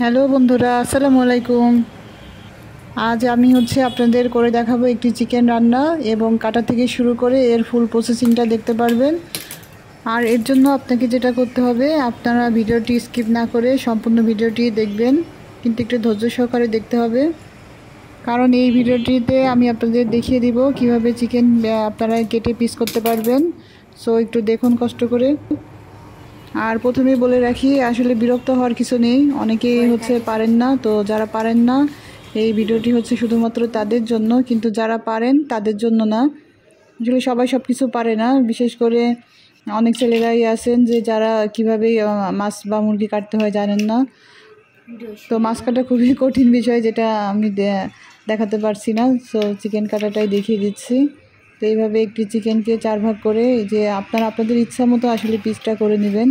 Hello বন্ধুরা, আসসালামু আলাইকুম। আজ আমি আপনাদের করে দেখাবো একটি চিকেন রান্না এবং কাটা থেকে শুরু করে এর ফুল প্রসেসিংটা দেখতে পারবেন। আর এর জন্য আপনাকে যেটা করতে হবে, আপনারা ভিডিওটি স্কিপ না করে সম্পূর্ণ ভিডিওটি দেখবেন, কিন্তু একটু ধৈর্য সহকারে দেখতে হবে, কারণ এই ভিডিওটিতে আমি আপনাদের দেখিয়ে দিব কিভাবে চিকেন আপনারা কেটে পিস করতে পারবেন। সো একটু দেখুন কষ্ট করে। আর প্রথমেই বলে রাখি, আসলে বিরক্ত হওয়ার কিছু নেই, অনেকেই পারেন না। তো যারা পারেন না, এই ভিডিওটি শুধুমাত্র তাদের জন্য, কিন্তু যারা পারেন তাদের জন্য না। আসলে সবাই সব কিছু পারে না, বিশেষ করে অনেক ছেলেরাই আছেন যে যারা কীভাবে মাছ বা মুরগি কাটতে হয় জানেন না। তো মাছ কাটা খুবই কঠিন বিষয়, যেটা আমি দেখাতে পারছি না। সো চিকেন কাটাটাই দেখিয়ে দিচ্ছি। তো এইভাবে একটি চিকেনকে 4 ভাগ করে যে আপনাদের ইচ্ছা মতো আসলে পিসটা করে নেবেন।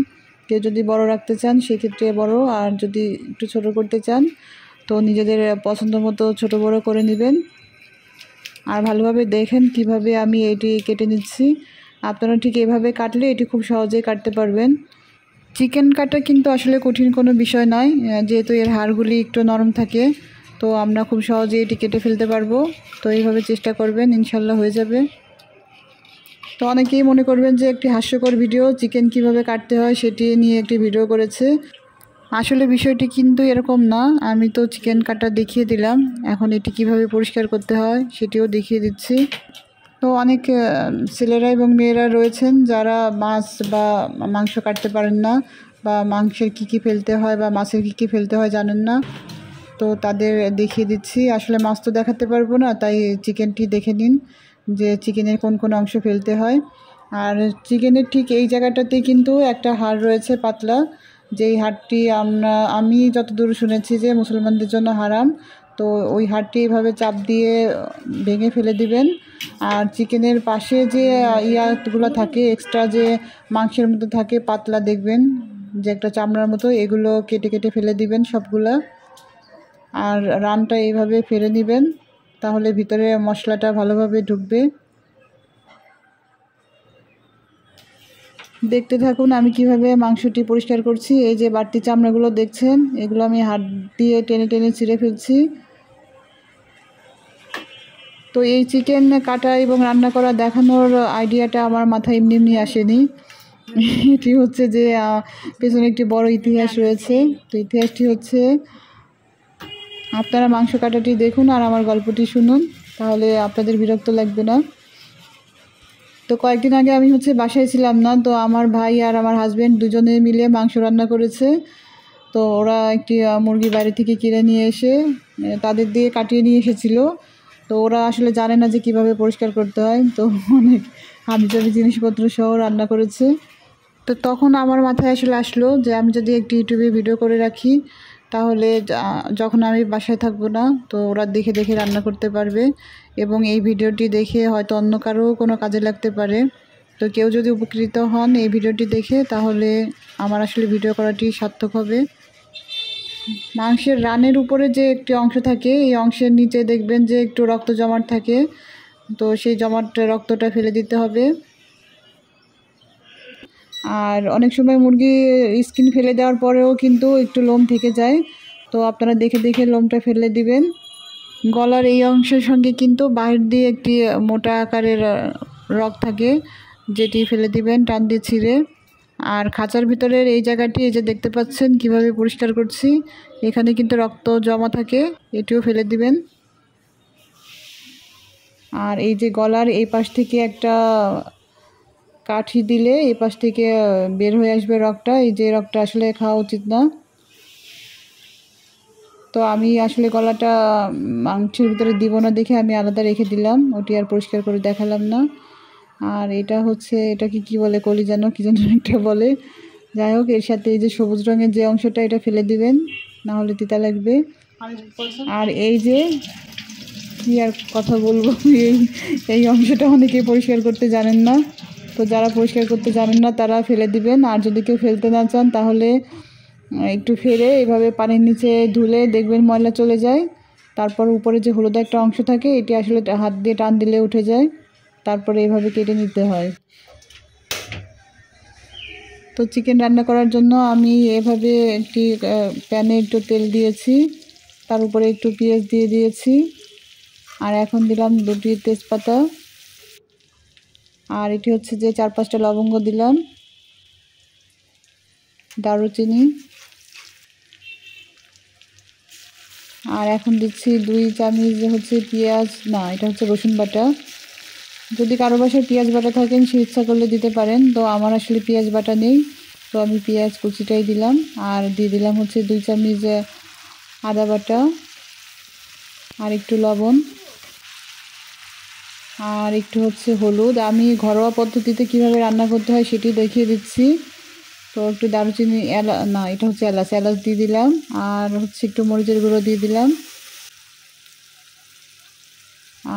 কেউ যদি বড় রাখতে চান সেক্ষেত্রে বড়, আর যদি একটু ছোট করতে চান তো নিজেদের পছন্দ মতো ছোট বড় করে নেবেন। আর ভালোভাবে দেখেন কিভাবে আমি এটি কেটে নিচ্ছি। আপনারা ঠিক এভাবে কাটলে এটি খুব সহজেই কাটতে পারবেন। চিকেন কাটা কিন্তু আসলে কঠিন কোনো বিষয় নয়, যেহেতু এর হাড়গুলি একটু নরম থাকে, তো আমরা খুব সহজেই এটি কেটে ফেলতে পারবো। তো এইভাবে চেষ্টা করবেন, ইনশাল্লাহ হয়ে যাবে। তো অনেকেই মনে করবেন যে একটি হাস্যকর ভিডিও, চিকেন কিভাবে কাটতে হয় সেটি নিয়ে একটি ভিডিও করেছে। আসলে বিষয়টি কিন্তু এরকম না। আমি তো চিকেন কাটা দেখিয়ে দিলাম, এখন এটি কিভাবে পরিষ্কার করতে হয় সেটিও দেখিয়ে দিচ্ছি। তো অনেক ছেলেরা এবং মেয়েরা রয়েছেন যারা মাছ বা মাংস কাটতে পারেন না, বা মাংসের কী ফেলতে হয় বা মাছের কী ফেলতে হয় জানেন না। তো তাদের দেখিয়ে দিচ্ছি। আসলে মাছ তো দেখাতে পারবো না, তাই চিকেনটি দেখে নিন যে চিকেনের কোন কোন অংশ ফেলতে হয়। আর চিকেনের ঠিক এই জায়গাটাতেই কিন্তু একটা হাড় রয়েছে পাতলা, যেই হাড়টি আমি যতদূর শুনেছি যে মুসলমানদের জন্য হারাম। তো ওই হাড়টি এভাবে চাপ দিয়ে ভেঙে ফেলে দিবেন। আর চিকেনের পাশে যে ইয়াগুলো থাকে, এক্সট্রা যে মাংসের মতো থাকে পাতলা, দেখবেন যে একটা চামড়ার মতো, এগুলো কেটে কেটে ফেলে দিবেন সবগুলা। আর রানটা এইভাবে ফেলে নেবেন, তাহলে ভিতরে মশলাটা ভালোভাবে ঢুকবে। দেখতে থাকুন আমি কিভাবে মাংসটি পরিষ্কার করছি। এই যে বাড়তি চামড়াগুলো দেখছেন, এগুলো আমি হাত দিয়ে টেনে টেনে ছিঁড়ে ফেলছি। তো এই চিকেন কাটা এবং রান্না করা দেখানোর আইডিয়াটা আমার মাথায় এমনি এমনি আসেনি। এটি যে পেছনে একটি বড় ইতিহাস রয়েছে। তো ইতিহাসটি আপনারা মাংস কাটাটি দেখুন আর আমার গল্পটি শুনুন, তাহলে আপনাদের বিরক্ত লাগবে না। তো কয়েকদিন আগে আমি বাসায় ছিলাম না, তো আমার ভাই আর আমার হাজব্যান্ড দুজনে মিলে মাংস রান্না করেছে। তো ওরা একটি মুরগি বাইরে থেকে কিনে নিয়ে এসে তাদের দিয়ে কাটিয়ে নিয়ে এসেছিলো। তো ওরা আসলে জানে না যে কীভাবে পরিষ্কার করতে হয়, তো অনেক হাবিজাবি জিনিসপত্র সহ রান্না করেছে। তো তখন আমার মাথায় আসলো যে আমি যদি একটি ইউটিউবে ভিডিও করে রাখি, তাহলে যখন আমি বাসায় থাকবো না, তো ওরা দেখে দেখে রান্না করতে পারবে, এবং এই ভিডিওটি দেখে হয়তো অন্য কারো কোনো কাজে লাগতে পারে। তো কেউ যদি উপকৃত হন এই ভিডিওটি দেখে, তাহলে আমার আসলে ভিডিও করাটি সার্থক হবে। মাংসের রানের উপরে যে একটি অংশ থাকে, এই অংশের নিচে দেখবেন যে একটু রক্ত জমাট থাকে। তো সেই জমাট রক্তটা ফেলে দিতে হবে। আর অনেক সময় মুরগি স্কিন ফেলে দেওয়ার পরেও কিন্তু একটু লোম থেকে যায়, তো আপনারা দেখে দেখে লোমটা ফেলে দিবেন। গলার এই অংশের সঙ্গে কিন্তু বাইরে দিয়ে একটি মোটা আকারের রগ থাকে, যেটি ফেলে দিবেন টান দিয়ে ছিঁড়ে। আর খাঁচার ভিতরের এই জায়গাটি, এই যে দেখতে পাচ্ছেন কিভাবে পরিষ্কার করছি, এখানে কিন্তু রক্ত জমা থাকে, এটিও ফেলে দিবেন। আর এই যে গলার এই পাশ থেকে একটা কাঠি দিলে এই পাশ থেকে বের হয়ে আসবে রগটা, এই যে রগটা আসলে খাওয়া উচিত না। তো আমি আসলে গলাটা মাংসের ভিতরে দিব না দেখে আমি আলাদা রেখে দিলাম, ওটি আর পরিষ্কার করে দেখালাম না। আর এটা এটাকে কি বলে, কলিজা কি যেন একটা বলে, যাই হোক, এর সাথে এই যে সবুজ রঙের যে অংশটা, এটা ফেলে দিবেন, না হলে তিতা লাগবে। আর এই যে কি আর কথা বলবো, এই অংশটা অনেকেই পরিষ্কার করতে জানেন না। তো যারা পরিষ্কার করতে জানেন না তারা ফেলে দিবেন। আর যদি কেউ ফেলতে না চান, তাহলে একটু ফেলে এভাবে পানির নিচে ধুলে দেখবেন ময়লা চলে যায়। তারপর উপরে যে হলুদ একটা অংশ থাকে, এটি আসলে হাত দিয়ে টান দিলে উঠে যায়। তারপরে এভাবে কেটে নিতে হয়। তো চিকেন রান্না করার জন্য আমি এভাবে একটি প্যানে একটু তেল দিয়েছি, তার উপরে একটু পেঁয়াজ দিয়ে দিয়েছি, আর এখন দিলাম 2টি তেজপাতা, আর এটি হচ্ছে যে 4-5টা লবঙ্গ দিলাম, দারুচিনি, আর এখন দিচ্ছি 2 চামচ হচ্ছে পেঁয়াজ, না এটা হচ্ছে রসুন বাটা। যদি কারো বাসায় পেঁয়াজ বাটা থাকেন সে ইচ্ছা করলে দিতে পারেন, তো আমার আসলে পেঁয়াজ বাটা নেই, তো আমি পেঁয়াজ কুচিটাই দিলাম। আর দিয়ে দিলাম হচ্ছে 2 চামচ আদা বাটা, আর একটু লবণ, আর একটু হচ্ছে হলুদ। আমি ঘরোয়া পদ্ধতিতে কিভাবে রান্না করতে হয় সেটি দেখিয়ে দিচ্ছি। তো একটু দারুচিনি, না এটা হচ্ছে এলাচ দিয়ে দিলাম, আর হচ্ছে একটু মরিচের গুঁড়ো দিয়ে দিলাম,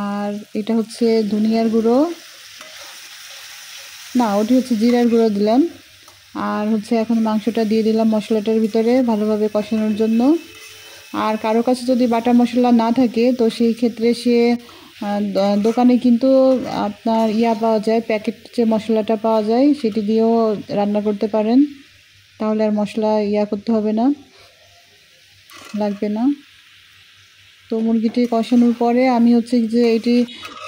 আর এটা হচ্ছে ধনিয়ার গুঁড়ো, না ওটি হচ্ছে জিরার গুঁড়ো দিলাম। আর হচ্ছে এখন মাংসটা দিয়ে দিলাম মশলাটার ভিতরে ভালোভাবে কষানোর জন্য। আর কারো কাছে যদি বাটা মশলা না থাকে তো সেই ক্ষেত্রে সে দোকানে কিন্তু আপনার পাওয়া যায়, প্যাকেট যে মশলাটা পাওয়া যায় সেটি দিয়েও রান্না করতে পারেন, তাহলে আর মশলা করতে হবে না, লাগবে না। তো মুরগিটি কষানোর পরে আমি হচ্ছে যে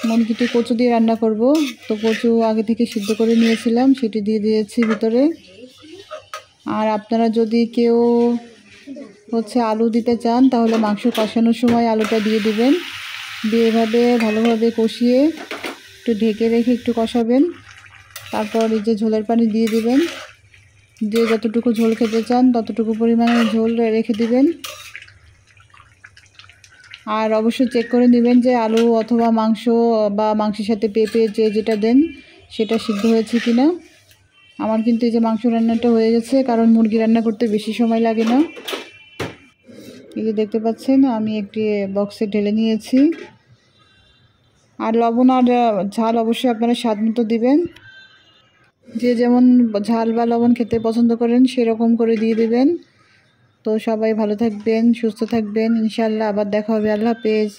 মুরগিটি কচু দিয়ে রান্না করব, তো কচু আগে থেকে সিদ্ধ করে নিয়েছিলাম, সেটি দিয়ে দিয়েছি ভিতরে। আর আপনারা যদি কেউ হচ্ছে আলু দিতে চান তাহলে মাংস কষানোর সময় আলুটা দিয়ে দিবেন, দিয়ে এভাবে ভালোভাবে কষিয়ে একটু ঢেকে রেখে একটু কষাবেন। তারপর এই যে ঝোলের পানি দিয়ে দিবেন, দিয়ে যতটুকু ঝোল খেতে চান ততটুকু পরিমাণে ঝোল রেখে দিবেন। আর অবশ্যই চেক করে নেবেন যে আলু অথবা মাংস বা মাংসের সাথে পেঁপে যেটা দেন সেটা সিদ্ধ হয়েছে কিনা। আমার কিন্তু এই যে মাংস রান্নাটা হয়ে গেছে, কারণ মুরগি রান্না করতে বেশি সময় লাগে না। এই যে দেখতে পাচ্ছেন আমি একটি বক্সে ঢেলে নিয়েছি। আর লবণ আর ঝাল অবশ্যই আপনারা স্বাদ মতো দিবেন, যে যেমন ঝাল বা লবণ খেতে পছন্দ করেন সেরকম করে দিয়ে দেবেন। তো সবাই ভালো থাকবেন, সুস্থ থাকবেন, ইনশাআল্লাহ আবার দেখা হবে। আল্লাহ হাফেজ।